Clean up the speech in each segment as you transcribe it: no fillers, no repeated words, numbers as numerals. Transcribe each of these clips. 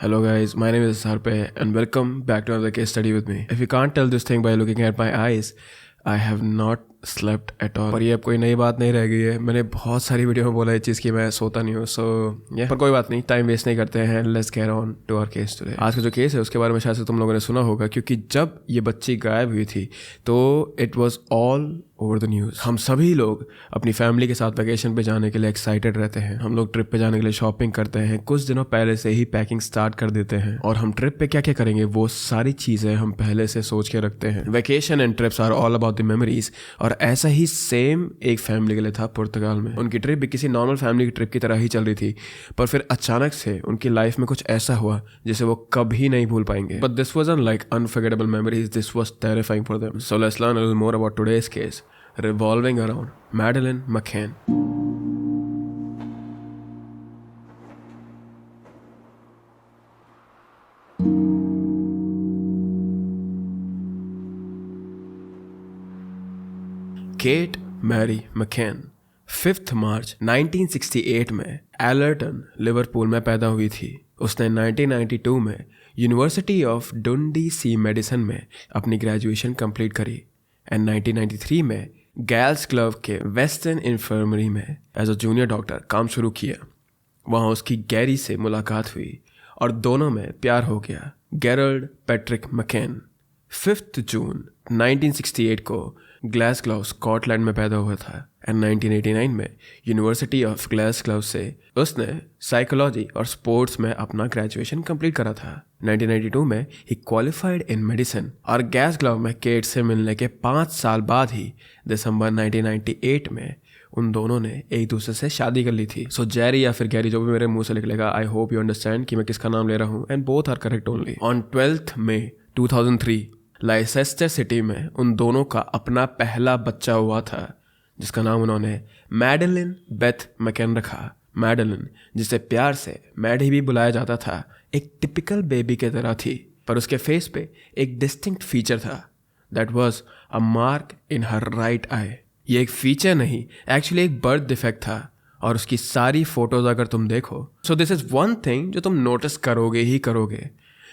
Hello guys, my name is Sarpe and welcome back to another case study with me. If you can't tell this thing by looking at my eyes, I have not slept at all. पर ये अब कोई नई बात नहीं रह गई है. मैंने बहुत सारी वीडियो में बोला है चीज़ की मैं सोता नहीं हूँ. पर कोई बात नहीं, टाइम वेस्ट नहीं करते हैं. Let's get on to our case today. आज का जो केस है उसके बारे में शायद से तुम लोगों ने सुना होगा, क्योंकि जब ये बच्ची गायब हुई थी तो it was all over the news. हम सभी लोग अपनी फैमिली के साथ वैकेशन पे जाने के लिए एक्साइटेड रहते हैं. हम लोग ट्रिप पे जाने के लिए शॉपिंग करते हैं. कुछ दिनों पहले से ही पैकिंग स्टार्ट कर देते हैं और हम ट्रिप पे क्या क्या करेंगे वो सारी चीज़ें हम पहले से सोच के रखते हैं. Vacation and trips are all about the memories. और ऐसा ही सेम एक फैमिली के लिए था पुर्तगाल में. उनकी ट्रिप भी किसी नॉर्मल फैमिली की ट्रिप की तरह ही चल रही थी, पर फिर अचानक से उनकी लाइफ में कुछ ऐसा हुआ जिसे वो कभी नहीं भूल पाएंगे. But this was like unforgettable memories. This was terrifying for them. So let's learn a little more about today's case revolving around Madeleine McCann. Kate Mary McCann 5 March 1968 में एलर्टन लिवरपूल में पैदा हुई थी. उसने 1992 में यूनिवर्सिटी ऑफ डंडी सी medicine में अपनी ग्रेजुएशन कंप्लीट करी एंड 1993 में गर्ल्स क्लब के वेस्टर्न इन्फर्मरी में एज अ जूनियर डॉक्टर काम शुरू किया. वहाँ उसकी गैरी से मुलाकात हुई और दोनों में प्यार हो गया. गेरल्ड पैट्रिक McCann 5 जून 1968 को ग्लासगो स्कॉटलैंड में पैदा हुआ था एंड 1989 में यूनिवर्सिटी ऑफ ग्लासगो से उसने साइकोलॉजी और स्पोर्ट्स में अपना ग्रेजुएशन कंप्लीट करा था. 1992 में ही क्वालिफाइड इन मेडिसिन और ग्लासगो में केट से मिलने के 5 साल बाद ही दिसंबर 1998 में उन दोनों ने एक दूसरे से शादी कर ली थी. सो जेरी या फिर गैरी, जो भी मेरे मुंह से निकलेगा, आई होप यू अंडरस्टैंड कि मैं किसका नाम ले रहा हूँ and both are correct only. On 12 मई 2003 लाइसेस्टर सिटी में उन दोनों का अपना पहला बच्चा हुआ था, जिसका नाम उन्होंने मैडेलिन बेथ McCann रखा. मैडेलिन, जिसे प्यार से मैडी भी बुलाया जाता था, एक टिपिकल बेबी के तरह थी, पर उसके फेस पे एक डिस्टिंक्ट फीचर था. That was a mark in her right I. ये एक फीचर नहीं, एक्चुअली एक बर्थ डिफेक्ट था. और उसकी सारी फोटोज अगर तुम देखो, so this is one thing जो तुम नोटिस करोगे ही करोगे.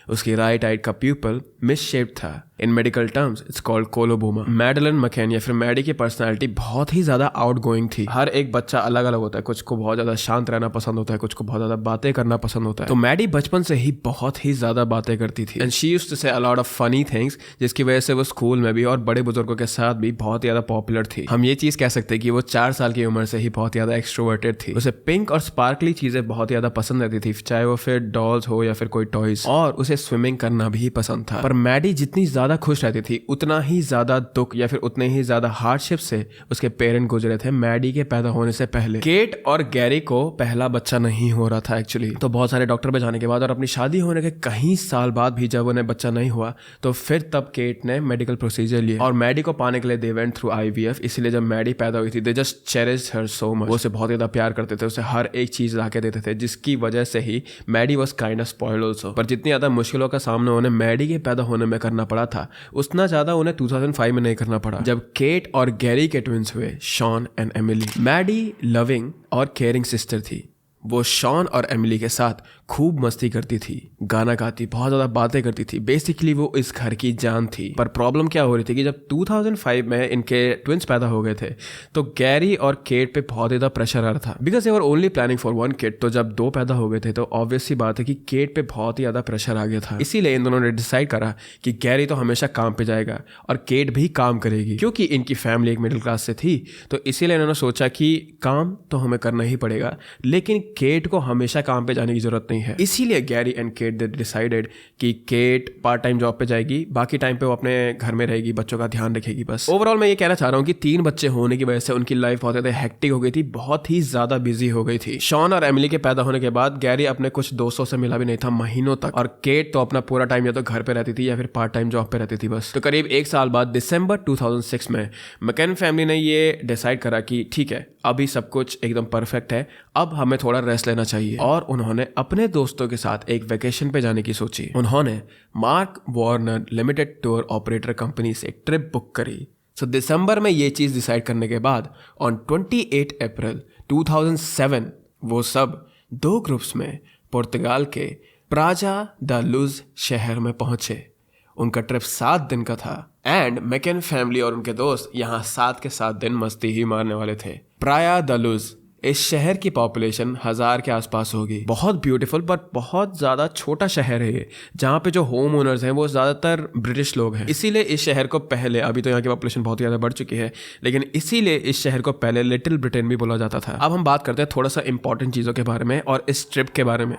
उसकी राइट आइड का प्यूपल मिस शेप था. इन medical terms it's called coloboma. Madeline McCann या फिर मैडी की पर्सनालिटी बहुत ही ज़्यादा आउटगोइंग थी. हर एक बच्चा अलग अलग होता है. कुछ को बहुत ज़्यादा शांत रहना पसंद होता है, कुछ को बहुत ज़्यादा बातें करना पसंद होता है. तो मैडी बचपन से ही बहुत ही ज़्यादा बातें करती थी एंड शी यूज्ड टू से a lot of funny things, जिसकी वजह से वो स्कूल में भी और बड़े बुजुर्गों के साथ भी बहुत ज़्यादा पॉपुलर थी. हम ये चीज़ कह सकते हैं कि वो 4 साल की उम्र से ही बहुत ज़्यादा एक्सट्रोवर्टेड थी. उसे पिंक और स्पार्कली चीज़ें बहुत ज़्यादा पसंद रहती थी, चाहे वो फिर डॉल्स हो या फिर कोई टॉयज. और उसे स्विमिंग करना भी पसंद था. पर मैडी जितनी ज़्यादा खुश रहती थी, उतना ही ज्यादा दुख या फिर उतने ही ज्यादा हार्डशिप से उसके पेरेंट गुजरे थे मैडी के पैदा होने से पहले. केट और गैरी को पहला बच्चा नहीं हो रहा था एक्चुअली. तो बहुत सारे डॉक्टर पे जाने के बाद और अपनी शादी होने के कई साल बाद भी जब उन्हें बच्चा नहीं हुआ, तो फिर तब केट ने मेडिकल प्रोसीजर लिए और मैडी को पाने के लिए दे वेंट थ्रू IVF. इसलिए जब मैडी पैदा हुई थी, they just cherished her so much. वो उसे बहुत ज्यादा प्यार करते थे, उसे हर एक चीज ला के देते थे, जिसकी वजह से ही Maddy was kind of spoiled also. पर जितनी ज्यादा मुश्किलों का सामना उन्हें मैडी के पैदा होने में करना पड़ा था, उतना ज्यादा उन्हें 2005 में नहीं करना पड़ा, जब केट और गैरी के ट्विंस हुए, Sean and Emily. Maddie loving और केयरिंग सिस्टर थी. वो शॉन और एमिली के साथ खूब मस्ती करती थी, गाना गाती, बहुत ज़्यादा बातें करती थी. बेसिकली वो इस घर की जान थी. पर प्रॉब्लम क्या हो रही थी कि जब 2005 में इनके ट्विंस पैदा हो गए थे, तो गैरी और केट पे बहुत ज़्यादा प्रेशर आ रहा था, because they were only planning for 1 kid. तो जब 2 पैदा हो गए थे, तो ऑब्वियस सी बात है कि केट पे बहुत ही ज़्यादा प्रेशर आ गया था. इसीलिए इन दोनों ने डिसाइड करा कि गैरी तो हमेशा काम पे जाएगा और केट भी काम करेगी. क्योंकि इनकी फैमिली एक मिडिल क्लास से थी, तो इसीलिए इन्होंने सोचा कि काम तो हमें करना ही पड़ेगा, लेकिन केट को हमेशा काम पे जाने की जरूरत नहीं है. इसीलिए Gerry and Kate they decided कि केट पार्ट टाइम जॉब पे जाएगी, बाकी टाइम पे वो अपने घर में रहेगी, बच्चों का ध्यान रखेगी बस. ओवरऑल मैं ये कहना चाह रहा हूँ कि 3 बच्चे होने की वजह से उनकी लाइफ बहुत ज्यादा हेक्टिक हो गई थी, बहुत ही ज्यादा बिजी हो गई थी. शॉन और एमिली के पैदा होने के बाद गैरी अपने कुछ दोस्तों से मिला भी नहीं था महीनों तक, और केट तो अपना पूरा टाइम या तो घर पे रहती थी या फिर पार्ट टाइम जॉब पे रहती थी बस. तो करीब 1 साल बाद दिसंबर 2006 में McCann फैमिली ने ये डिसाइड करा कि ठीक है, अभी सब कुछ एकदम परफेक्ट है, अब हमें थोड़ा रेस्ट लेना चाहिए. और उन्होंने अपने दोस्तों के साथ एक वेकेशन पे जाने की सोची. उन्होंने mark Warner limited tour operator company से एक ट्रिप बुक करी. सो दिसंबर में ये चीज़ डिसाइड करने के बाद ऑन 28 अप्रैल 2007 वो सब 2 ग्रुप्स में पुर्तगाल के प्राजा द लुज शहर में पहुंचे। उनका ट्रिप 7 दिन का था एंड मैकेन फैमिली और उनके दोस्त यहाँ 7 के 7 दिन मस्ती ही मारने वाले थे। प्राया द लुज, इस शहर की पॉपुलेशन 1000 के आसपास होगी। बहुत ब्यूटीफुल पर बहुत ज़्यादा छोटा शहर है ये, जहाँ पे जो होम ओनर्स हैं वो ज़्यादातर ब्रिटिश लोग हैं। इसीलिए इस शहर को पहले, अभी तो यहाँ की पॉपुलेशन बहुत ही ज़्यादा बढ़ चुकी है, लेकिन इसीलिए इस शहर को पहले लिटिल ब्रिटेन भी बोला जाता था। अब हम बात करते हैं थोड़ा सा इंपॉर्टेंट चीज़ों के बारे में और इस ट्रिप के बारे में।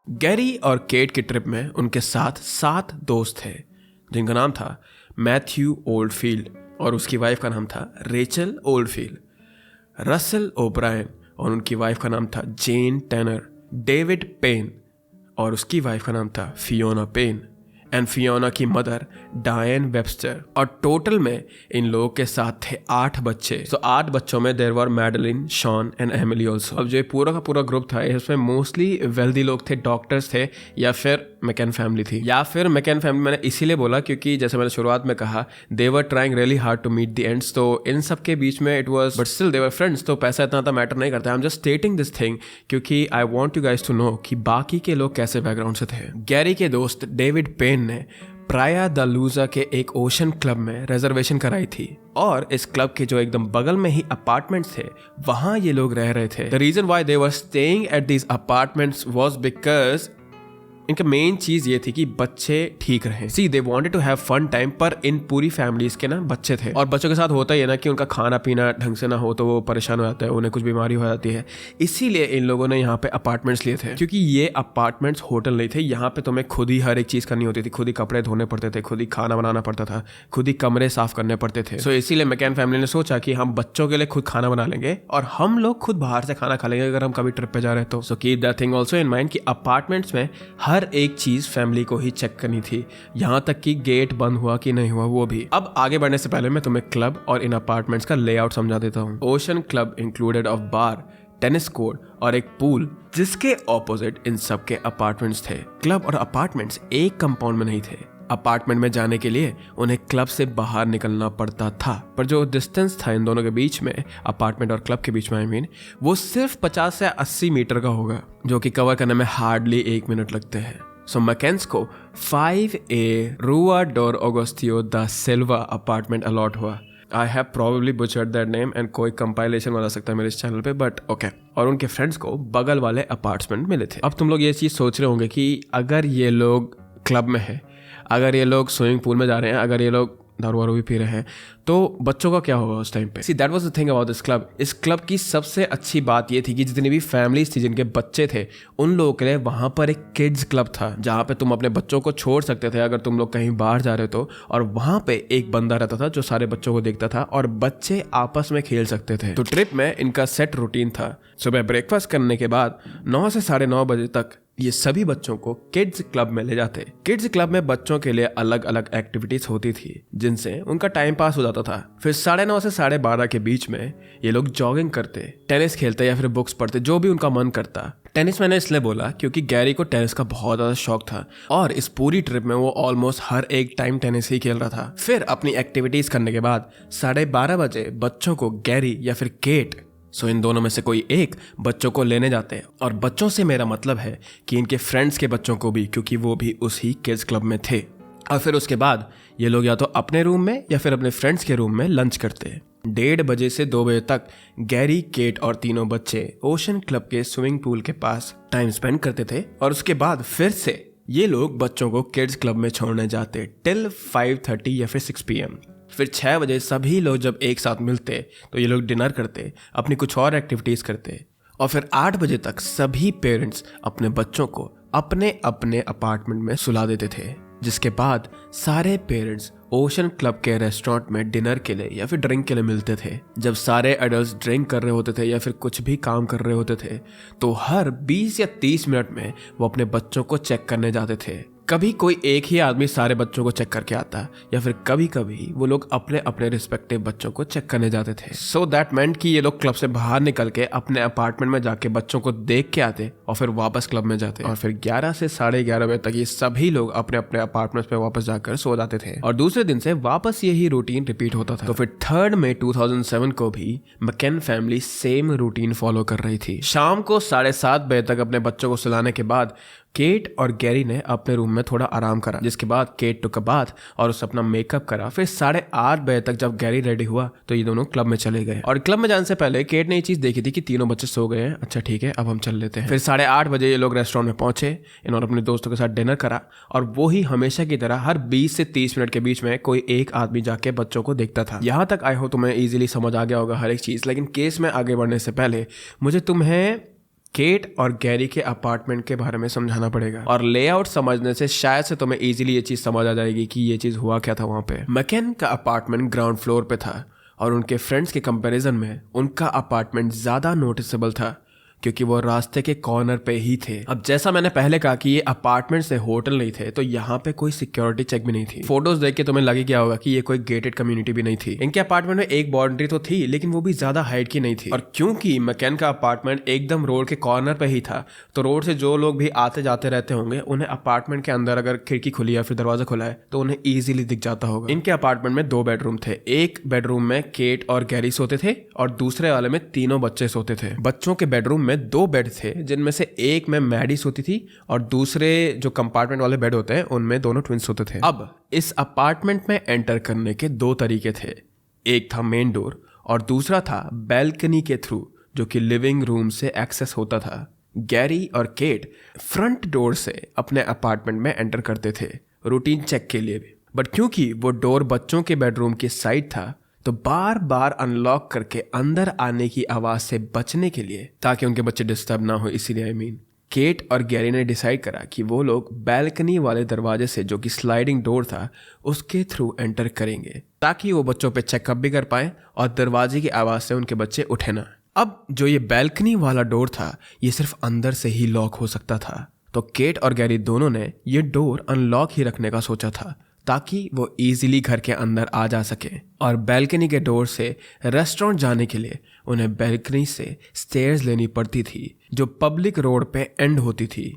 गैरी और केट की ट्रिप में उनके साथ 7 दोस्त थे, जिनका नाम था मैथ्यू ओल्डफील्ड और उसकी वाइफ का नाम था रेचल ओल्डफील्ड, रसल ओब्रायन और उनकी वाइफ का नाम था जेन टैनर, डेविड पेन और उसकी वाइफ का नाम था फियोना पेन एंड फियोना की मदर डायन वेबस्टर। और टोटल में इन लोगों के साथ थे 8 बच्चे। तो 8 बच्चों में there were Madeleine, Sean and Emily also. अब जो पूरा का पूरा ग्रुप था इसमें मोस्टली वेल्दी लोग थे, डॉक्टर्स थे या फिर मैकेन फैमिली थी। या फिर मैकेन फैमिली मैंने इसीलिए बोला क्योंकि जैसे मैंने शुरुआत में कहा they were trying really hard to meet the ends. तो इन सब के बीच में it was but still they were friends. तो पैसा इतना मैटर नहीं करता। I am just stating this thing क्योंकि I want you guys to know कि बाकी के लोग कैसे बैकग्राउंड से थे। गैरी के दोस्त डेविड पेन ने प्राया द लूजा के एक ओशन क्लब में रिजर्वेशन कराई थी और इस क्लब के जो एकदम बगल में ही अपार्टमेंट्स थे वहां ये लोग रह रहे थे। The reason why they were staying at these apartments was because इनका मेन चीज ये थी कि बच्चे ठीक रहे। See they wanted to have fun time, पर इन पूरी फैमिलीज के ना बच्चे थे और बच्चों के साथ होता ही है ना कि उनका खाना पीना ढंग से ना हो तो वो परेशान हो जाता है, उन्हें कुछ बीमारी हो जाती है। इसीलिए इन लोगों ने यहाँ पे अपार्टमेंट्स लिए थे क्योंकि ये अपार्टमेंट्स होटल नहीं थे। यहाँ पे तुम्हें खुद ही हर एक चीज करनी होती थी, खुद ही कपड़े धोने पड़ते थे, खुद ही खाना बनाना पड़ता था, खुद ही कमरे साफ करने पड़ते थे। सो इसीलिए मैकेन फैमिली ने सोचा कि हम बच्चों के लिए खुद खाना बना लेंगे और हम लोग खुद बाहर से खाना खा लेंगे अगर हम कभी ट्रिप पे जा रहे हैं तो। So keep that thing also in mind कि अपार्टमेंट्स में हर एक चीज फैमिली को ही चेक करनी थी, यहां तक कि गेट बंद हुआ कि नहीं हुआ वो भी। अब आगे बढ़ने से पहले मैं तुम्हें क्लब और इन अपार्टमेंट्स का लेआउट समझा देता हूं। Ocean club included of bar, tennis court और एक पूल, जिसके ऑपोजिट इन सब के अपार्टमेंट्स थे। क्लब और अपार्टमेंट्स एक कंपाउंड में नहीं थे। अपार्टमेंट में जाने के लिए उन्हें क्लब से बाहर निकलना पड़ता था, पर जो डिस्टेंस था इन दोनों के बीच में, अपार्टमेंट और क्लब के बीच में आई मीन, वो सिर्फ 50 से 80 मीटर का होगा, जो कि कवर करने में हार्डली 1 मिनट लगते हैं। सो मैकेन्स को 5A रुआ डोर ऑगस्टियो दा सिल्वा अपार्टमेंट अलॉट हुआ। I have probably butchered that name and कोई कंपाइलेशन बना सकता है मेरे इस चैनल पे, बट ओके। और उनके फ्रेंड्स को बगल वाले अपार्टमेंट मिले थे। अब तुम लोग ये चीज़ सोच रहे होंगे कि अगर ये लोग क्लब में है, अगर ये लोग स्विमिंग पूल में जा रहे हैं, अगर ये लोग दारू वारू भी पी रहे हैं, तो बच्चों का क्या होगा उस टाइम पे। See that was the thing about this club. इस क्लब की सबसे अच्छी बात ये थी कि जितनी भी फैमिलीज थी जिनके बच्चे थे उन लोगों के लिए वहां पर एक किड्स क्लब था, जहां पे तुम अपने बच्चों को छोड़ सकते थे अगर तुम लोग कहीं बाहर जा रहे हो तो, और वहां पे एक बंदा रहता था जो सारे बच्चों को देखता था और बच्चे आपस में खेल सकते थे। तो ट्रिप में इनका सेट रूटीन था। सुबह ब्रेकफास्ट करने के बाद 9 से 9:30 बजे तक ये सभी बच्चों को किड्स क्लब में ले जाते। किड्स क्लब में बच्चों के लिए अलग अलग एक्टिविटीज होती थी जिनसे उनका टाइम पास हो जाता था। फिर 9:30 से 12:30 के बीच में ये लोग जॉगिंग करते, टेनिस खेलते या फिर बुक्स पढ़ते, जो भी उनका मन करता। टेनिस मैंने इसलिए बोला क्योंकि गैरी को टेनिस का बहुत ज्यादा शौक था और इस पूरी ट्रिप में वो ऑलमोस्ट हर एक टाइम टेनिस ही खेल रहा था। फिर अपनी एक्टिविटीज करने के बाद 12:30 बजे बच्चों को गैरी या फिर केट, सो इन दोनों में से कोई एक, बच्चों को लेने जाते हैं। और बच्चों से मेरा मतलब है कि इनके फ्रेंड्स के बच्चों को भी, क्योंकि वो भी उसी किड्स क्लब में थे। और फिर उसके बाद ये लोग या तो अपने रूम में या फिर अपने फ्रेंड्स के रूम में लंच करते हैं। 1:30 बजे से 2 बजे तक गैरी, केट और तीनों बच्चे ओशन क्लब के स्विमिंग पूल के पास टाइम स्पेंड करते थे और उसके बाद फिर से ये लोग बच्चों को किड्स क्लब में छोड़ने जाते टिल 5:30 या फिर 6 PM। फिर 6 बजे सभी लोग जब एक साथ मिलते तो ये लोग डिनर करते, अपनी कुछ और एक्टिविटीज करते और फिर 8 बजे तक सभी पेरेंट्स अपने बच्चों को अपने अपने अपार्टमेंट में सुला देते थे, जिसके बाद सारे पेरेंट्स ओशन क्लब के रेस्टोरेंट में डिनर के लिए या फिर ड्रिंक के लिए मिलते थे। जब सारे एडल्ट्स ड्रिंक कर रहे होते थे या फिर कुछ भी काम कर रहे होते थे तो हर 20 या 30 मिनट में वो अपने बच्चों को चेक करने जाते थे कभी कोई एक ही आदमी सारे बच्चों को चेक करके आता है या फिर कभी कभी वो लोग अपने अपने रिस्पेक्टिव बच्चों को चेक करने जाते थे। सो दैट मेंट कि ये लोग क्लब से बाहर निकल के अपने अपार्टमेंट में जाके बच्चों को देख के आते और फिर वापस क्लब में जाते और फिर 11 से 11:30 बजे तक ये सभी लोग अपने अपने अपार्टमेंट पे वापस जाकर सो जाते थे और दूसरे दिन से वापस यही रूटीन रिपीट होता था। तो फिर 3 मई 2007 को भी मैकेन फैमिली सेम रूटीन फॉलो कर रही थी। शाम को 7:30 बजे तक अपने बच्चों को सुलाने के बाद केट और गैरी ने अपने रूम में थोड़ा आराम करा, जिसके बाद केट टुक अ बाथ और उसे अपना मेकअप करा। फिर 8:30 बजे तक जब गैरी रेडी हुआ तो ये दोनों क्लब में चले गए और क्लब में जाने से पहले केट ने ये चीज देखी थी कि तीनों बच्चे सो गए हैं। अच्छा ठीक है, अब हम चल लेते हैं। फिर 8:30 बजे ये लोग रेस्टोरेंट में पहुंचे, इन्होंने अपने दोस्तों के साथ डिनर करा और वो ही हमेशा की तरह हर 20 से 30 मिनट के बीच में कोई एक आदमी जाके बच्चों को देखता था। यहाँ तक आई हो तुम्हें इजीली समझ आ गया होगा हर एक चीज, लेकिन केस में आगे बढ़ने से पहले मुझे तुम्हें केट और गैरी के अपार्टमेंट के बारे में समझाना पड़ेगा और लेआउट समझने से शायद से तुम्हें इजीली ये चीज समझ आ जाएगी कि ये चीज हुआ क्या था वहां पे। मैकेन का अपार्टमेंट ग्राउंड फ्लोर पे था और उनके फ्रेंड्स के कंपैरिजन में उनका अपार्टमेंट ज्यादा नोटिसेबल था क्योंकि वो रास्ते के कॉर्नर पे ही थे। अब जैसा मैंने पहले कहा कि ये अपार्टमेंट से होटल नहीं थे, तो यहाँ पे कोई सिक्योरिटी चेक भी नहीं थी। फोटोज देख के तुम्हें लगे क्या होगा कि ये कोई गेटेड कम्युनिटी भी नहीं थी। इनके अपार्टमेंट में एक बाउंड्री तो थी, लेकिन वो भी ज्यादा हाइट की नहीं थी। और क्योंकि मैकेन का अपार्टमेंट एकदम रोड के कॉर्नर पे ही था, तो रोड से जो लोग भी आते जाते रहते होंगे उन्हें अपार्टमेंट के अंदर अगर खिड़की खुली या फिर दरवाजा खुला है तो उन्हें ईजिली दिख जाता होगा। इनके अपार्टमेंट में 2 बेडरूम थे। एक बेडरूम में केट और गैरी सोते थे और दूसरे वाले में तीनों बच्चे सोते थे। बच्चों के बेडरूम में 2 बेड थे, जिनमें से एक में मैडी सोती थी और दूसरे जो कंपार्टमेंट वाले बेड होते हैं उनमें दोनों ट्विंस होते थे। अब इस अपार्टमेंट में एंटर करने के 2 तरीके थे। एक था मेन डोर और दूसरा था बैल्कनी के थ्रू, जो कि लिविंग रूम से एक्सेस होता था। गैरी और केट फ्रंट डोर से अपने अपार्टमेंट में एंटर करते थे रूटीन चेक के लिए भी, बट क्योंकि वो डोर बच्चों के बेडरूम के साइड था तो बार बार अनलॉक करके अंदर आने की आवाज से बचने के लिए, ताकि उनके बच्चे डिस्टर्ब ना हो, इसीलिए केट और गैरी ने डिसाइड करा कि वो लोग बैल्कनी वाले दरवाजे से, जो कि स्लाइडिंग डोर था, उसके थ्रू एंटर करेंगे ताकि वो बच्चों पे चेकअप भी कर पाए और दरवाजे की आवाज से उनके बच्चे उठे ना। अब जो ये बैल्कनी वाला डोर था ये सिर्फ अंदर से ही लॉक हो सकता था, तो केट और गैरी दोनों ने ये डोर अनलॉक ही रखने का सोचा था ताकि वो इजीली घर के अंदर आ जा सके। और बैल्कनी के डोर से रेस्टोरेंट जाने के लिए उन्हें बैल्कनी से स्टेयर्स लेनी पड़ती थी, जो पब्लिक रोड पे एंड होती थी।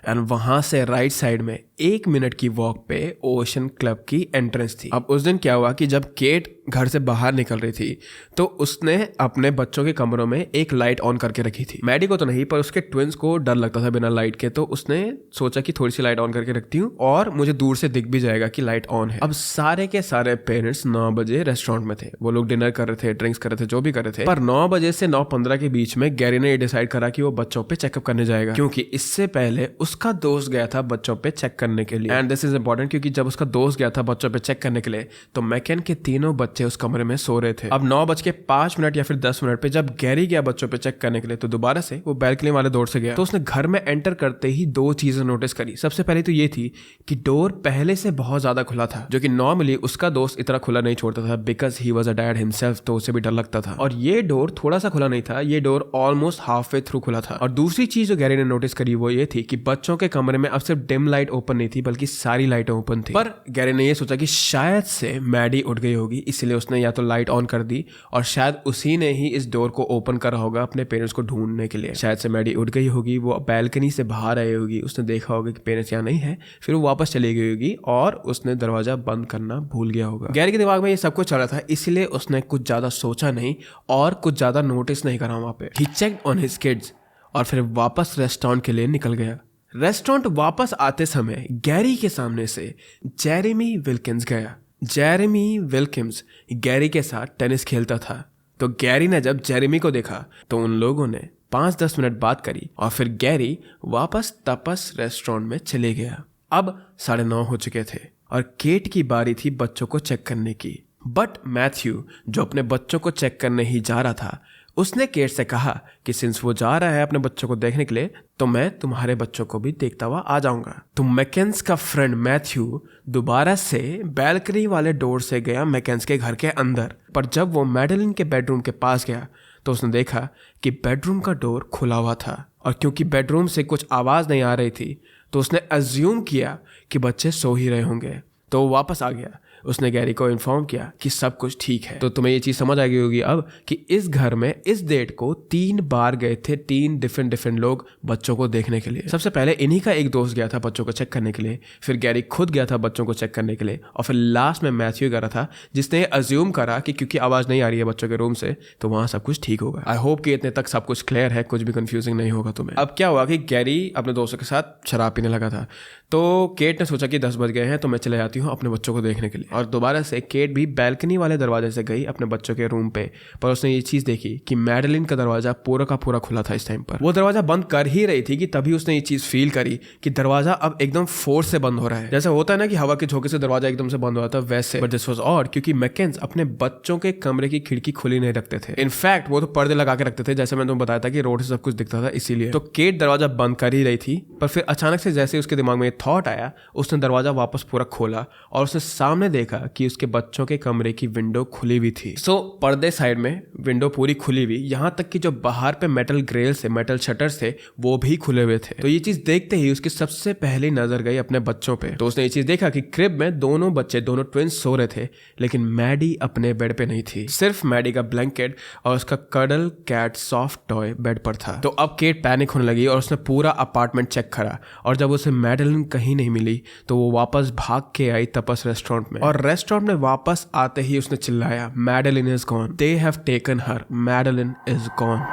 एंड वहां से राइट साइड में 1 मिनट की वॉक पे ओशन क्लब की एंट्रेंस थी। अब उस दिन क्या हुआ कि जब केट घर से बाहर निकल रही थी तो उसने अपने बच्चों के कमरों में एक लाइट ऑन करके रखी थी। मैडी को तो नहीं, पर उसके ट्विंस को डर लगता था बिना लाइट के, तो उसने सोचा कि थोड़ी सी लाइट ऑन करके रखती हूँ और मुझे दूर से दिख भी जाएगा कि लाइट ऑन है। अब सारे के सारे पेरेंट्स 9 बजे रेस्टोरेंट में थे। वो लोग डिनर कर रहे थे, ड्रिंक्स कर रहे थे, जो भी कर रहे थे। पर 9 बजे से 9:15 के बीच में गैरी ने ये डिसाइड करा कि वो बच्चों पे चेकअप करने जाएगा, क्योंकि इससे पहले उसका दोस्त गया था बच्चों पे चेक करने के लिए। एंड दिस इज इंपॉर्टेंट क्योंकि जब उसका दोस्त गया था बच्चों पे चेक करने के लिए तो मैकेन के तीनों बच्चे उस कमरे में सो रहे थे। अब 9:05 या फिर 10 मिनट पे जब गैरी गया बच्चों पे चेक करने के लिए तो दोबारा से वो बैल्कनी वाले डोर से गया। तो उसने घर में एंटर करते ही 2 चीजें नोटिस करी। सबसे पहले तो ये थी कि डोर पहले से बहुत ज्यादा खुला था, जो कि नॉर्मली उसका दोस्त इतना खुला नहीं छोड़ता था because he was a dad himself, तो उसे भी डर लगता था। और ये डोर थोड़ा सा खुला नहीं था, ये door almost half way through खुला था। और दूसरी चीज जो गैरी ने नोटिस करी वो ये थी कि बच्चों के कमरे में अब सिर्फ डिम लाइट ओपन नहीं थी बल्कि सारी लाइटें ओपन थी। पर गैरी ने ये सोचा कि शायद से मैडी उठ गई होगी, इसलिए उसने या तो लाइट ऑन कर दी और शायद उसी ने ही इस डोर को ओपन करा होगा अपने पेरेंट्स को ढूंढने के लिए। शायद से मैडी उठ गई होगी, वो बैल्कनी से बाहर आई होगी, उसने देखा होगा कि पेरेंट्स यहाँ नहीं है, फिर वो वापस चली गई होगी और उसने दरवाजा बंद करना भूल गया होगा। गैरी के दिमाग में ये सब कुछ चल रहा था, इसलिए उसने कुछ ज्यादा सोचा नहीं और कुछ ज्यादा नोटिस नहीं करा वहां पे। ही चेक्ड ऑन हिज किड्स और फिर वापस रेस्टोरेंट के लिए निकल गया। रेस्टोरेंट वापस आते समय गैरी के सामने से जेरेमी विल्किंस गया। जेरेमी विल्किंस गैरी के साथ टेनिस खेलता था, तो गैरी ने जब जेरेमी को देखा तो उन लोगों ने 5-10 मिनट बात करी और फिर गैरी वापस तपस रेस्टोरेंट में चले गया। अब 9:30 हो चुके थे और केट की बारी थी बच्चों को चेक करने की। बट मैथ्यू, जो अपने बच्चों को चेक करने ही जा रहा था, उसने केट से कहा कि सिंस वो जा रहा है अपने बच्चों को देखने के लिए तो मैं तुम्हारे बच्चों को भी देखता हुआ आ जाऊंगा। तो मैकेन्स का फ्रेंड मैथ्यू दोबारा से बैल्कनी वाले डोर से गया मैकेन्स के घर के अंदर। पर जब वो मैडेलिन के बेडरूम के पास गया तो उसने देखा कि बेडरूम का डोर खुला हुआ था और क्योंकि बेडरूम से कुछ आवाज नहीं आ रही थी तो उसने अज्यूम किया कि बच्चे सो ही रहे होंगे, तो वो वापस आ गया। उसने गैरी को इन्फॉर्म किया कि सब कुछ ठीक है। तो तुम्हें ये चीज़ समझ आ गई होगी अब कि इस घर में इस डेट को 3 बार गए थे 3 डिफरेंट लोग बच्चों को देखने के लिए। सबसे पहले इन्हीं का एक दोस्त गया था बच्चों को चेक करने के लिए, फिर गैरी खुद गया था बच्चों को चेक करने के लिए, और फिर लास्ट में मैथ्यू करा था जिसने अज्यूम करा कि क्योंकि आवाज़ नहीं आ रही है बच्चों के रूम से तो वहाँ सब कुछ ठीक होगा। आई होप कि इतने तक सब कुछ क्लियर है, कुछ भी कंफ्यूजिंग नहीं होगा तुम्हें। अब क्या हुआ कि गैरी अपने दोस्तों के साथ शराब पीने लगा था, तो केट ने सोचा कि 10 बज गए हैं तो मैं चले जाती हूँ अपने बच्चों को देखने के लिए, और दोबारा से केट भी बैल्कनी वाले दरवाजे से गई अपने बच्चों के रूम पे। पर उसने ये चीज़ देखी कि मैडेलिन का दरवाज़ा पूरा का पूरा खुला था इस टाइम पर। वो दरवाज़ा बंद कर ही रही थी कि तभी उसने ये चीज़ फील करी कि दरवाज़ा अब एकदम फोर्स से बंद हो रहा है। जैसे होता है ना कि हवा के झोंके से दरवाज़ा एकदम से बंद हो रहा था, वैसे। बट दिस वाज ऑड क्योंकि मैकेन्स अपने बच्चों के कमरे की खिड़की खुली नहीं रखते थे। इनफैक्ट वो तो पर्दे लगा के रखते थे, जैसे मैंने तुम्हें बताया था कि रोड से सब कुछ दिखता था इसीलिए। तो केट दरवाज़ा बंद कर ही रही थी, पर फिर अचानक से जैसे उसके दिमाग में थॉट आया, उसने दरवाज़ा वापस पूरा खोला और उसने सामने देखा कि उसके बच्चों के कमरे की विंडो खुली हुई थी। पर्दे साइड में विंडो पूरी खुली हुई, यहाँ तक कि जो बाहर पे मेटल ग्रिल से मेटल शटर्स थे वो भी खुले हुए थे। तो ये चीज देखते ही उसकी सबसे पहली नजर गई अपने बच्चों पे। तो उसने ये चीज देखा कि क्रिब में दोनों बच्चे, दोनों ट्विंस सो रहे थे, लेकिन मैडी अपने बेड पे नहीं थी। सिर्फ मैडी का ब्लैंकेट और उसका cuddle cat soft toy bed पर था। तो अब केट पैनिक होने लगी और उसने पूरा अपार्टमेंट चेक करा, और जब उसे मैडेलिन कहीं नहीं मिली तो वो वापस भाग के आई तपस रेस्टोरेंट में, और रेस्टोरेंट में वापस आते ही उसने चिल्लाया, Madeline is gone, they have taken her, Madeline is gone.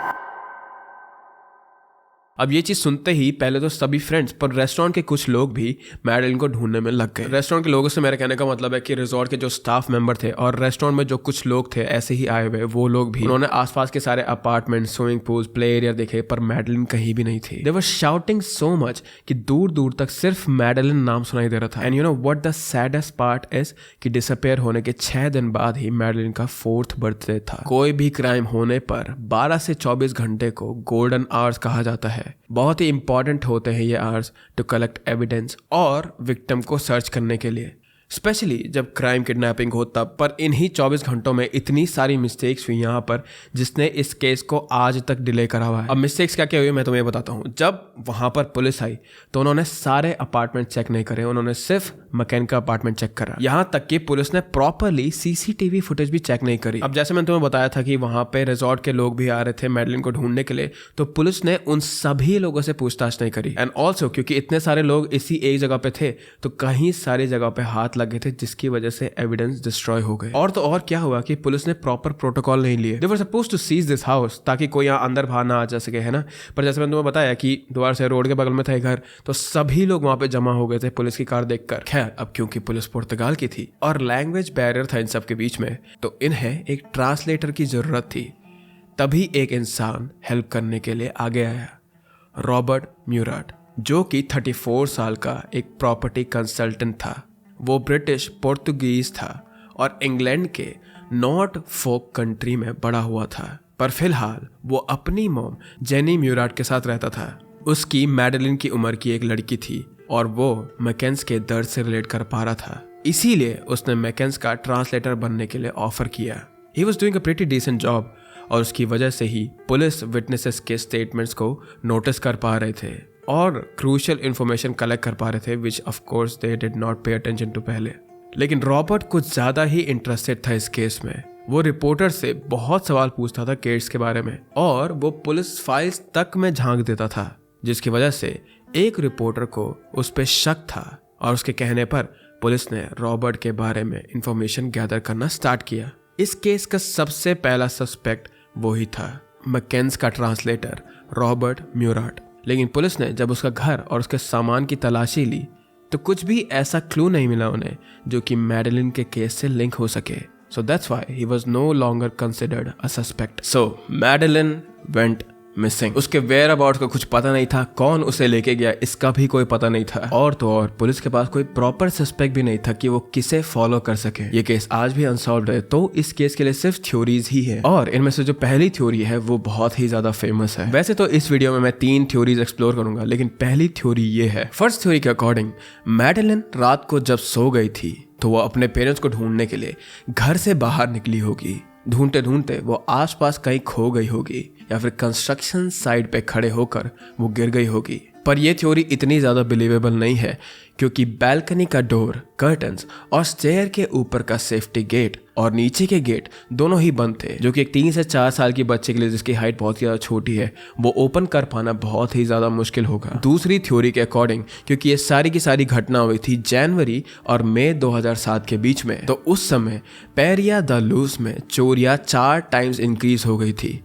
अब ये चीज सुनते ही पहले तो सभी फ्रेंड्स पर रेस्टोरेंट के कुछ लोग भी मैडेलिन को ढूंढने में लग गए। रेस्टोरेंट के लोगों से मेरा कहने का मतलब है कि रिजॉर्ट के जो स्टाफ मेंबर थे और रेस्टोरेंट में जो कुछ लोग थे ऐसे ही आए हुए, वो लोग भी, उन्होंने आसपास के सारे apartment, swimming pool, play area देखे, पर मैडेलिन कहीं भी नहीं थी। दे वर शाउटिंग सो मच कि दूर दूर तक सिर्फ मैडेलिन नाम सुनाई दे रहा था। And you know what the saddest part is कि डिसअपेयर होने के 6 दिन बाद ही मैडेलिन का 4th बर्थडे था। कोई भी क्राइम होने पर 12 से 24 घंटे को गोल्डन आवर्स कहा जाता है। बहुत ही इंपॉर्टेंट होते हैं ये आवर्स टू कलेक्ट एविडेंस और विक्टिम को सर्च करने के लिए, स्पेशली जब क्राइम किडनैपिंग हो तब। पर इन्हीं 24 घंटों में इतनी सारी मिस्टेक्स हुई यहाँ पर जिसने इस केस को आज तक डिले करा हुआ है। अब मिस्टेक्स क्या क्या हुई मैं तुम्हें बताता हूँ। जब वहाँ पर पुलिस आई तो उन्होंने सारे अपार्टमेंट चेक नहीं करे, उन्होंने सिर्फ मैकेन का अपार्टमेंट चेक करा। यहाँ तक कि पुलिस ने प्रॉपरली CCTV फुटेज भी चेक नहीं करी। अब जैसे मैंने तुम्हें बताया था कि वहाँ पे रिजॉर्ट के लोग भी आ रहे थे मैडेलिन को ढूंढने के लिए, तो पुलिस ने उन सभी लोगों से पूछताछ नहीं करी। एंड ऑल्सो क्योंकि इतने सारे लोग इसी एक जगह पे थे तो कहीं सारी जगह पे हाथ लगे थे, जिसकी वजह से एविडेंस डिस्ट्रॉय हो गए। और तो और क्या हुआ कि पुलिस ने प्रॉपर प्रोटोकॉल नहीं लिए। They were supposed to seize this house ताकि कोई यहाँ अंदर बाहर ना आ जा सके, है ना। पर जैसे मैंने तुम्हें बताया कि द्वार से रोड के बगल में था घर, तो सभी लोग वहां पे जमा हो गए थे पुलिस की कार देखकर। खैर अब क्योंकि पुलिस पुर्तगाल की थी और लैंग्वेज बैरियर था इन सब के बीच में, तो इन्हें एक ट्रांसलेटर की जरूरत थी। तभी एक इंसान हेल्प करने के लिए आगे आया, रॉबर्ट म्यूराट, जो कि 34 साल का एक प्रॉपर्टी कंसल्टेंट था। वो ब्रिटिश पोर्तुगीज था और इंग्लैंड के नॉर्थ फोक कंट्री में बड़ा हुआ था, पर फिलहाल वो अपनी मॉम जेनी म्यूराट के साथ रहता था। उसकी मैडेलिन की उम्र की एक लड़की थी और वो मैकेन्स के दर्द से रिलेट कर पा रहा था, इसीलिए उसने मैकेन्स का ट्रांसलेटर बनने के लिए ऑफर किया। He was doing a pretty decent job और उसकी वजह से ही पुलिस विटनेसेस के स्टेटमेंट्स को नोटिस कर पा रहे थे और क्रूशियल इंफॉर्मेशन कलेक्ट कर पा रहे थे, which of course they did not pay attention to पहले। लेकिन रॉबर्ट कुछ ज्यादा ही इंटरेस्टेड था इस केस में। वो रिपोर्टर से बहुत सवाल पूछता था केस के बारे में और वो पुलिस फाइल्स तक में झांक देता था, जिसकी वजह से एक रिपोर्टर को उस पर शक था और उसके कहने पर पुलिस ने रॉबर्ट के बारे में इंफॉर्मेशन गैदर करना स्टार्ट किया। इस केस का सबसे पहला सस्पेक्ट वही था, मैकेन्स का ट्रांसलेटर रॉबर्ट म्यूराट। लेकिन पुलिस ने जब उसका घर और उसके सामान की तलाशी ली तो कुछ भी ऐसा क्लू नहीं मिला उन्हें जो कि मैडेलिन के केस से लिंक हो सके। So that's why he was no longer considered a suspect. So Madeline went missing. उसके वेयर अबाउट का कुछ पता नहीं था, कौन उसे लेके गया इसका भी कोई पता नहीं था, और तो और पुलिस के पास कोई प्रॉपर सस्पेक्ट भी नहीं था कि वो किसे फॉलो कर सके। ये केस आज भी अनसॉल्व्ड है, तो इस केस के लिए सिर्फ थ्योरीज ही है और इनमें से जो पहली थ्योरी है वो बहुत ही ज्यादा फेमस है। वैसे तो इस वीडियो में मैं 3 थ्योरीज एक्सप्लोर करूंगा, लेकिन पहली थ्योरी ये है। फर्स्ट थ्योरी के अकॉर्डिंग मैडेलिन रात को जब सो गई थी तो वो अपने पेरेंट्स को ढूंढने के लिए घर से बाहर निकली होगी। ढूंढते ढूंढते वो आसपास कहीं खो गई होगी या फिर कंस्ट्रक्शन साइट पे खड़े होकर वो गिर गई होगी। पर यह थ्योरी इतनी ज़्यादा बिलीवेबल नहीं है क्योंकि बैल्कनी का डोर, कर्टन्स और स्टेयर के ऊपर का सेफ्टी गेट और नीचे के गेट दोनों ही बंद थे, जो कि एक 3 से 4 साल की बच्चे के लिए जिसकी हाइट बहुत ज़्यादा छोटी है वो ओपन कर पाना बहुत ही ज़्यादा मुश्किल होगा। दूसरी थ्योरी के अकॉर्डिंग क्योंकि ये सारी की सारी घटना हुई थी जनवरी और मई 2007 के बीच में, तो उस समय पेरिया द लूज में चोरियां 4 टाइम्स इंक्रीज हो गई थी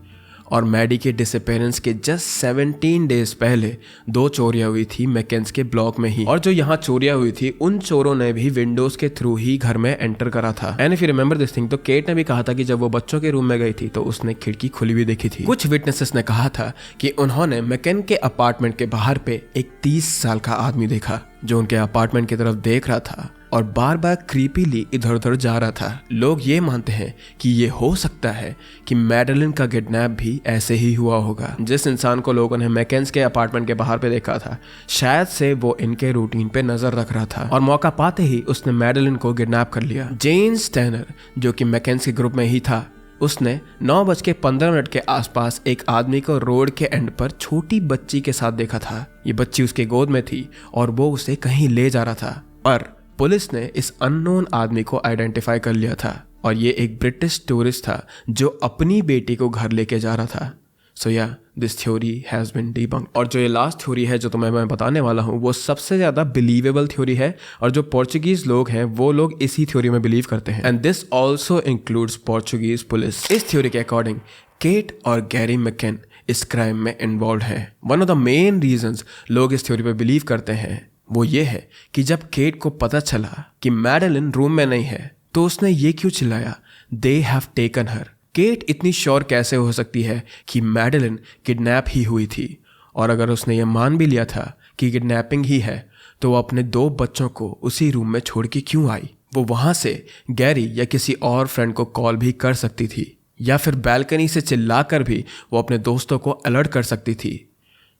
और मैडी के डिसअपेरेंस के जस्ट 17 डेज पहले 2 चोरियां हुई थी मैकेन्स के ब्लॉक में ही। और जो यहाँ चोरियां हुई थी उन चोरों ने भी विंडोज के थ्रू ही घर में एंटर करा था। And if you remember this thing, तो केट ने भी कहा था कि जब वो बच्चों के रूम में गई थी तो उसने खिड़की खुली हुई देखी थी। कुछ विटनेसेस ने कहा था कि उन्होंने मैकेन के अपार्टमेंट के बाहर पे एक 30 साल का आदमी देखा जो उनके अपार्टमेंट की तरफ देख रहा था और बार बार क्रीपीली इधर उधर जा रहा था। लोग ये मानते हैं कि ये हो सकता है कि मैडेलिन का किडनैप भी ऐसे ही हुआ होगा। जिस इंसान को लोगों ने मैकेन्स के अपार्टमेंट के बाहर पे देखा था, शायद से वो इनके रूटीन पे नजर रख रहा था और मौका पाते ही उसने मैडेलिन को किडनैप कर लिया। जेम्स टर्नर जो कि मैकेन्स के ग्रुप में ही था, उसने 9:15 के आसपास एक आदमी को रोड के एंड पर छोटी बच्ची के साथ देखा था। ये बच्ची उसके गोद में थी और वो उसे कहीं ले जा रहा था, पर पुलिस ने इस अननोन आदमी को आइडेंटिफाई कर लिया था और ये एक ब्रिटिश टूरिस्ट था जो अपनी बेटी को घर लेके जा रहा था। So yeah this theory has been debunked. और जो ये लास्ट थ्योरी है जो तुम्हें मैं बताने वाला हूँ वो सबसे ज़्यादा बिलीवेबल थ्योरी है और जो पोर्चुगीज लोग हैं वो लोग इसी थ्योरी में बिलीव करते हैं। And this also includes Portuguese police. इस थ्योरी के अकॉर्डिंग केट और गैरी मैकेन इस क्राइम में इन्वॉल्व हैं। One of the main reasons लोग इस थ्योरी पे बिलीव करते हैं वो ये है कि जब केट को पता चला कि मैडेलिन रूम में नहीं है तो उसने ये क्यों चिल्लाया, they have taken her. Kate इतनी श्योर कैसे हो सकती है कि मैडेलिन किडनैप ही हुई थी, और अगर उसने ये मान भी लिया था कि किडनैपिंग ही है तो वो अपने 2 बच्चों को उसी रूम में छोड़ के क्यों आई। वो वहां से गैरी या किसी और फ्रेंड को कॉल भी कर सकती थी या फिर बैल्कनी से चिल्लाकर भी वो अपने दोस्तों को अलर्ट कर सकती थी।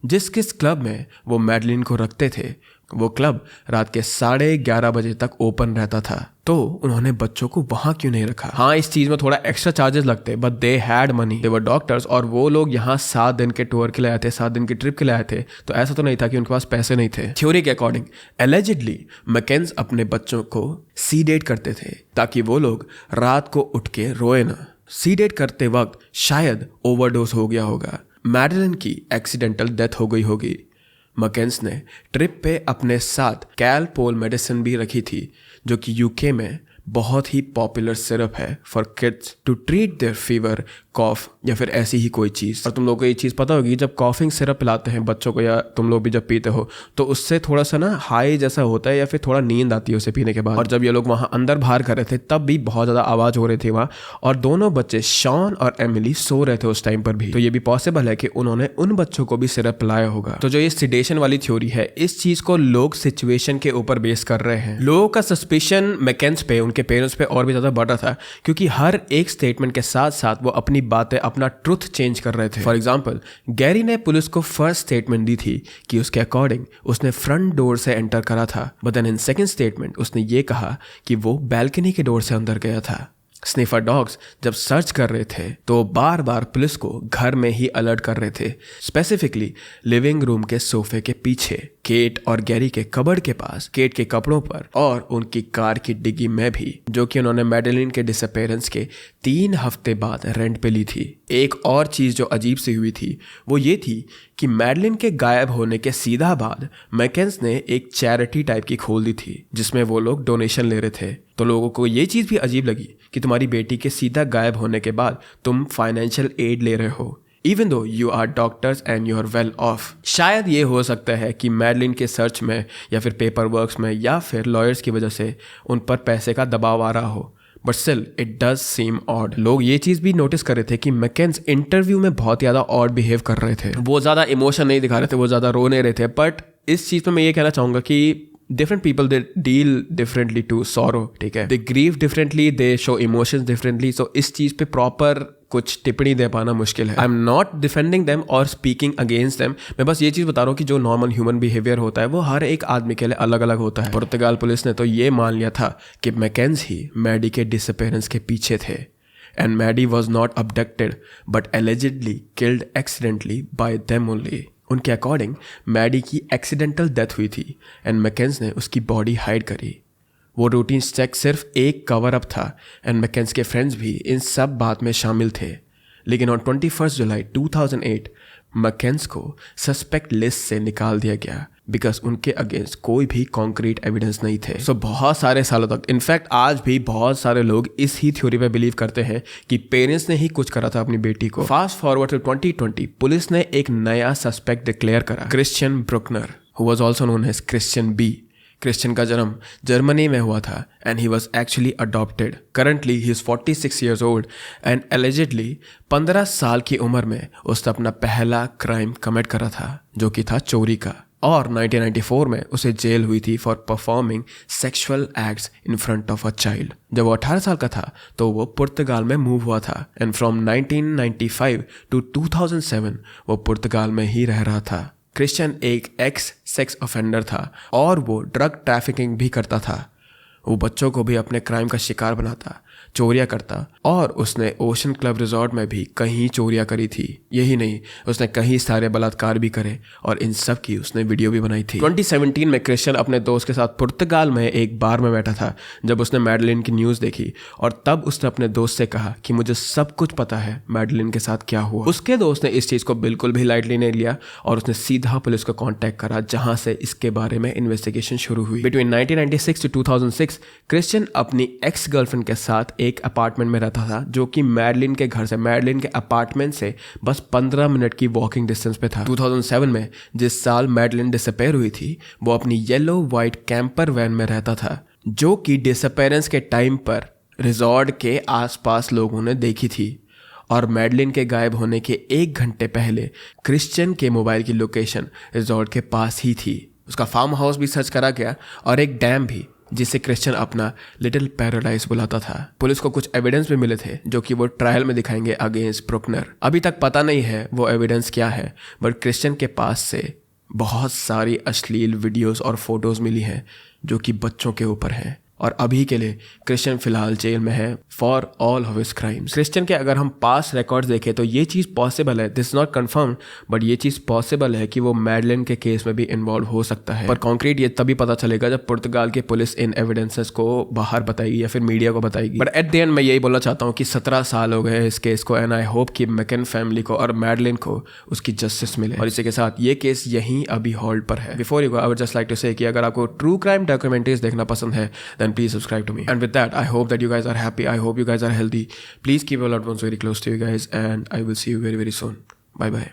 जिस किस क्लब में वो मैडेलिन को रखते थे वो क्लब रात के 11:30 बजे तक ओपन रहता था, तो उन्होंने बच्चों को वहां क्यों नहीं रखा। हाँ, इस चीज में थोड़ा एक्स्ट्रा चार्जेस लगते, but they had money, they were doctors, और वो लोग यहाँ 7 दिन के टूर के लिए आए थे, 7 दिन की ट्रिप के लिए आए थे, तो ऐसा तो नहीं था कि उनके पास पैसे नहीं थे। थ्योरी के अकॉर्डिंग एलिजिडली मैकेन्स अपने बच्चों को सीडेट करते थे ताकि वो लोग रात को उठ के रोए ना। सीडेट करते वक्त शायद ओवरडोज हो गया होगा, मैडेलिन की एक्सीडेंटल डेथ हो गई होगी। मैकेन्स ने ट्रिप पे अपने साथ कैलपोल मेडिसिन भी रखी थी जो कि यूके में बहुत ही पॉपुलर सिरप है for kids to treat their fever, cough या फिर ऐसी ही कोई चीज़। और तुम लोगों को ये चीज़ पता होगी, जब कॉफिंग सिरप पिलाते हैं बच्चों को या तुम लोग भी जब पीते हो तो उससे थोड़ा सा ना हाई जैसा होता है या फिर थोड़ा नींद आती है उसे पीने के बाद। और जब ये लोग वहाँ अंदर बाहर कर रहे थे तब भी बहुत ज़्यादा आवाज़ हो रही थी वहाँ, और दोनों बच्चे शॉन और एमिली सो रहे थे उस टाइम पर भी, तो ये भी पॉसिबल है कि उन्होंने उन बच्चों को भी सिरप पिलाया होगा। तो जो ये सिडेशन वाली थ्योरी है, इस चीज़ को लोग सिचुएशन के ऊपर बेस कर रहे हैं। लोगों का सस्पिशन मैकेन्स पे, उनके पेरेंट्स पे और भी ज़्यादा बढ़ रहा था क्योंकि हर एक स्टेटमेंट के साथ साथ वो अपनी बातें, अपना ट्रुथ चेंज कर रहे थे। फॉर एग्जाम्पल, गैरी ने पुलिस को फर्स्ट स्टेटमेंट दी थी कि उसके अकॉर्डिंग उसने फ्रंट डोर से एंटर करा था, but then in second statement उसने ये कहा कि वो बैल्कनी के डोर से अंदर गया था। स्निफर डॉग्स जब सर्च कर रहे थे तो बार बार पुलिस को घर में ही अलर्ट कर रहे थे, स्पेसिफिकली लिविंग रूम के सोफे के पीछे, केट और गैरी के कबर्ड के पास, केट के कपड़ों पर और उनकी कार की डिग्गी में भी, जो कि उन्होंने मैडेलिन के डिसअपेरेंस के 3 हफ्ते बाद रेंट पे ली थी। एक और चीज़ जो अजीब सी हुई थी वो ये थी कि मैडेलिन के गायब होने के सीधा बाद मैकेन्स ने एक चैरिटी टाइप की खोल दी थी जिसमें वो लोग डोनेशन ले रहे थे। तो लोगों को ये चीज़ भी अजीब लगी कि तुम्हारी बेटी के सीधा गायब होने के बाद तुम फाइनेंशियल एड ले रहे हो, even though you are doctors and you are well off. शायद ये हो सकता है कि मैडेलिन के सर्च में या फिर पेपर वर्क्स में या फिर लॉयर्स की वजह से उन पर पैसे का दबाव आ रहा हो, but still it does seem odd. लोग ये चीज़ भी नोटिस कर रहे थे कि मैकेन्स इंटरव्यू में बहुत ज़्यादा ऑड बिहेव कर रहे थे, वो ज़्यादा इमोशन नहीं दिखा रहे थे, वो ज़्यादा रो नहीं रहे थे। बट इस चीज़ में मैं ये कहना चाहूँगा कि different people they deal differently to sorrow, ठीक है, they grieve differently, they show emotions differently, so इस चीज़ पे proper कुछ टिप्पणी दे पाना मुश्किल है। I am not defending them और स्पीकिंग अगेंस्ट देम, मैं बस ये चीज़ बता रहा हूँ कि जो नॉर्मल ह्यूमन बिहेवियर होता है वो हर एक आदमी के लिए अलग अलग होता है। पुर्तगाल पुलिस ने तो ये मान लिया था कि मैकेन्स ही मैडी के डिसअपेरेंस के पीछे थे, and Maddie was not abducted but allegedly killed accidentally by them only. उनके अकॉर्डिंग मैडी की एक्सीडेंटल डेथ हुई थी एंड मैकेन्स ने उसकी बॉडी हाइड करी। वो रूटीन चेक सिर्फ एक कवर अप था एंड मैकेन्स के फ्रेंड्स भी इन सब बात में शामिल थे। लेकिन ऑन 21 जुलाई 2008 मैकेन्स को सस्पेक्ट लिस्ट से निकाल दिया गया बिकॉज उनके अगेंस्ट कोई भी कॉन्क्रीट एविडेंस नहीं थे। सो बहुत सारे सालों तक, इनफैक्ट आज भी बहुत सारे लोग इस ही थ्योरी पे बिलीव करते हैं कि पेरेंट्स ने ही कुछ करा था अपनी बेटी को। फास्ट फॉरवर्ड टू 2020, पुलिस ने एक नया सस्पेक्ट डिक्लेयर करा, Christian Brueckner, who was also known as Christian B. Christian का जन्म जर्मनी में हुआ था and he was actually adopted. Currently he is 46 years old and allegedly 15 साल की उम्र में उसने अपना पहला क्राइम कमिट करा था, जो कि था चोरी का। और 1994 में उसे जेल हुई थी for performing sexual acts in front of a child. जब वो 18 साल का था तो वो पुर्तगाल में मूव हुआ था एंड फ्रॉम 1995 टू 2007 वो पुर्तगाल में ही रह रहा था। क्रिश्चियन एक एक्स सेक्स ऑफेंडर था और वो ड्रग ट्रैफिकिंग भी करता था। वो बच्चों को भी अपने क्राइम का शिकार बनाता, चोरियां करता और उसने ओशन क्लब रिजॉर्ट में भी कहीं चोरियां करी थी। यही नहीं, उसने कई सारे बलात्कार भी करे और इन सब की उसने वीडियो भी बनाई थी। 2017 में क्रिश्चियन अपने दोस्त के साथ पुर्तगाल में एक बार में बैठा था जब उसने मैडलिन की न्यूज़ देखी और तब उसने अपने दोस्त से कहा कि मुझे सब कुछ पता है मैडलिन के साथ क्या हुआ। उसके दोस्त ने इस चीज़ को बिल्कुल भी लाइटली नहीं लिया और उसने सीधा पुलिस को कॉन्टैक्ट करा, जहाँ से इसके बारे में इन्वेस्टिगेशन शुरू हुई। बिटवीन 1996 टू 2006 क्रिश्चियन अपनी एक्स गर्लफ्रेंड के साथ एक अपार्टमेंट में रहता था, जो कि मैडलिन के घर से, मैडलिन के अपार्टमेंट से बस 15 मिनट की वॉकिंग डिस्टेंस पे था। 2007 में जिस साल मैडलिन डिसअपेयर हुई थी, वो अपनी येलो वाइट कैंपर वैन में रहता था, जो कि डिसअपेयरेंस के टाइम पर रिजॉर्ट के आसपास लोगों ने देखी थी। और मैडलिन के गायब होने के 1 घंटे पहले क्रिश्चियन के मोबाइल की लोकेशन रिजॉर्ट के पास ही थी। उसका फार्म हाउस भी सर्च करा गया और एक डैम भी, जिसे क्रिश्चियन अपना लिटिल पैराडाइज बुलाता था। पुलिस को कुछ एविडेंस भी मिले थे जो कि वो ट्रायल में दिखाएंगे अगेंस्ट ब्रुकनर। अभी तक पता नहीं है वो एविडेंस क्या है, बट क्रिश्चियन के पास से बहुत सारी अश्लील वीडियोस और फोटोज मिली हैं जो कि बच्चों के ऊपर हैं। और अभी के लिए क्रिश्चियन फिलहाल जेल में है for all of his crimes. Christian के अगर हम पास्ट रिकॉर्ड्स देखें तो ये चीज़ पॉसिबल है, दिस नॉट कंफर्म, बट ये चीज़ पॉसिबल है कि वो मैडलिन के केस में भी इन्वॉल्व हो सकता है। पर कॉन्क्रीट ये तभी पता चलेगा जब पुर्तगाल की पुलिस इन एविडेंसेस को बाहर बताएगी या फिर मीडिया को बताएगी। बट एट द एंड मैं यही बोलना चाहता हूँ कि 17 साल हो गए इस केस को एंड आई होप कि मैकेन फैमिली को और मैडलिन को उसकी जस्टिस मिले। और इसी के साथ ये केस यहीं अभी होल्ड पर है। Before you go, I would just like to say कि अगर आपको ट्रू क्राइम डॉक्यूमेंट्रीज देखना पसंद है then please subscribe to me. And with that, I hope that you guys are happy. I hope you guys are healthy. Please keep your loved ones very close to you guys, and I will see you very, very soon. Bye bye.